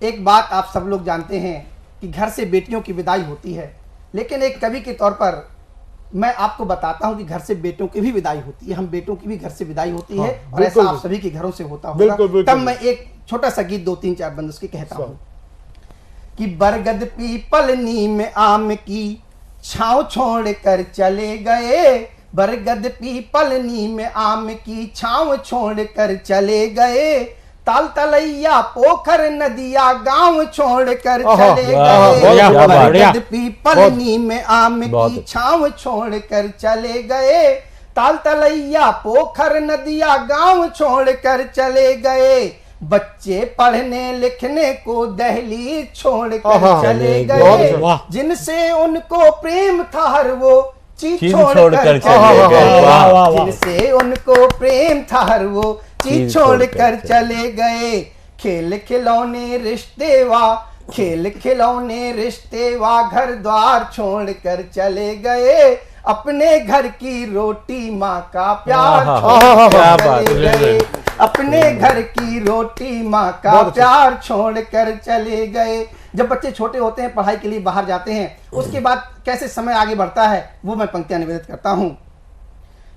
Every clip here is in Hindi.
एक बात आप सब लोग जानते हैं कि घर से बेटियों की विदाई होती है, लेकिन एक कवि के तौर पर मैं आपको बताता हूं कि घर से बेटों की भी विदाई होती है। हम बेटों की भी घर से विदाई होती है और ऐसा आप सभी के घरों से होता होगा। तब मैं एक छोटा सा गीत 2-3-4 बंद उसके कहता हूं कि बरगद पीपल नीम आम की छांव छोड़ कर चले गए, बरगद पीपल नीम आम की छांव छोड़ कर चले गए, ताल तलैया पोखर नदिया गांव छोड़ कर चले गए, बरगद पीपल नीम आम की छांव छोड़ कर चले गए, ताल तलैया पोखर नदिया गांव छोड़ कर चले गए, बच्चे पढ़ने लिखने को दहलीज छोड़ कर चले गए, जिनसे उनको प्रेम था हर वो चीज छोड़ कर चले गए, जिनसे उनको प्रेम था हर वो चीज छोड़ कर चले गए, खेल खिलौने रिश्ते वा खेल खिलौने रिश्ते वा घर द्वार छोड़ कर चले गए, अपने घर की रोटी माँ का प्यार छोड़ कर चले गए, अपने घर की रोटी माँ का प्यार छोड़ कर चले गए। जब बच्चे छोटे होते हैं, पढ़ाई के लिए बाहर जाते हैं, उसके बाद कैसे समय आगे बढ़ता है वो मैं पंक्तियां निवेदित करता हूं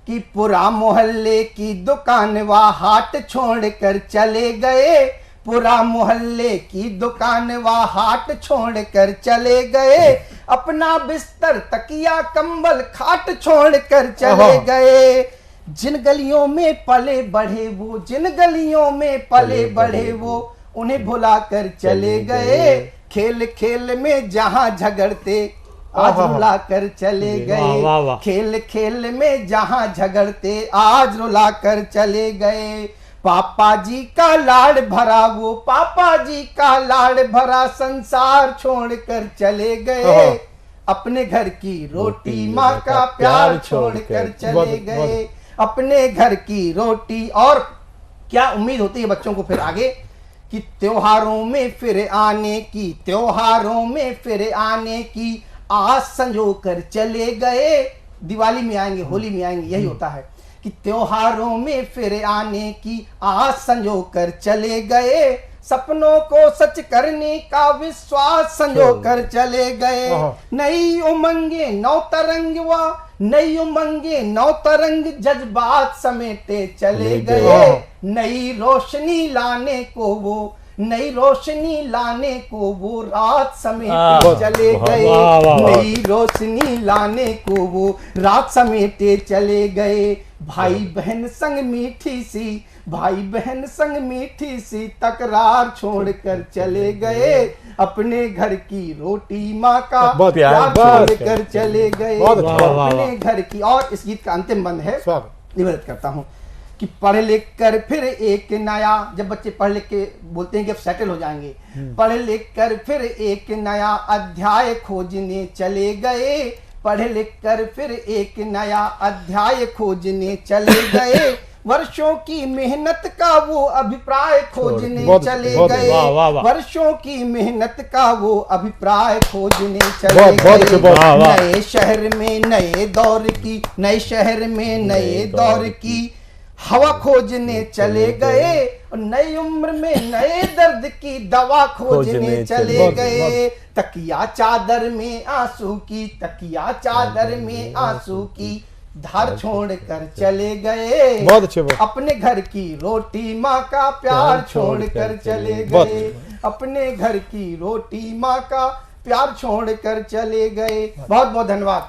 कि पुरा मोहल्ले की दुकान व हाट छोड़ कर चले गए, पुरा मोहल्ले की दुकान व हाट छोड़ कर चले गए, अपना बिस्तर तकिया कंबल खाट छोड़ कर चले गए, जिन गलियों में पले बढ़े वो जिन गलियों में पले बढ़े वो उन्हें भुला कर चले गए, खेल खेल में जहां झगड़ते आज रुला कर चले गए, खेल खेल में जहां झगड़ते आज रुला कर चले गए, पापा जी का लाड़ भरा वो पापा जी का लाड़ भरा संसार छोड़ कर चले गए, अपने घर की रोटी माँ का प्यार छोड़ कर चले गए, अपने घर की रोटी। और क्या उम्मीद होती है बच्चों को फिर आगे कि त्योहारों में फिर आने की, त्योहारों में फिर आने की आस संजो कर चले गए, दिवाली में आएंगे होली में आएंगे, यही होता है कि त्योहारों में फिर आने की आस संजो कर चले गए, सपनों को सच करने का विश्वास संजो कर चले गए, नई उमंगे नौ तरंग व नई उमंगे नौ तरंग जज्बात समेटे चले गए, नई रोशनी लाने को वो नई रोशनी लाने को वो रात समेटे चले गए, नई रोशनी लाने को वो रात समेटे चले गए, भाई बहन संग मीठी सी भाई बहन संग मीठी सी तकरार छोड़ कर चले गए, अपने घर की रोटी माँ का प्यार छोड़ कर चले गए, अपने घर की। और इस गीत का अंतिम बंद है, निवेदित करता हूँ कि पढ़ लिख कर फिर एक नया, जब बच्चे पढ़ लिख के बोलते हैं कि अब सेटल हो जाएंगे, पढ़ लिख कर फिर एक नया अध्याय खोजने चले गए, पढ़ लिख कर फिर एक नया अध्याय खोजने चले गए, वर्षों की मेहनत का वो अभिप्राय खोजने चले गए, वर्षों की मेहनत का वो अभिप्राय खोजने चले गए, नए शहर में नए दौर की नए शहर में नए दौर की हवा खोजने चले गए, और नई उम्र में नए दर्द की दवा खोजने चले गए, तकिया चादर में आंसू की तकिया चादर में आंसू की धार छोड़ कर चले गए, बहुत अच्छे अपने घर की रोटी माँ का प्यार छोड़ कर चले गए, अपने घर की रोटी माँ का प्यार छोड़ कर चले गए। बहुत बहुत धन्यवाद।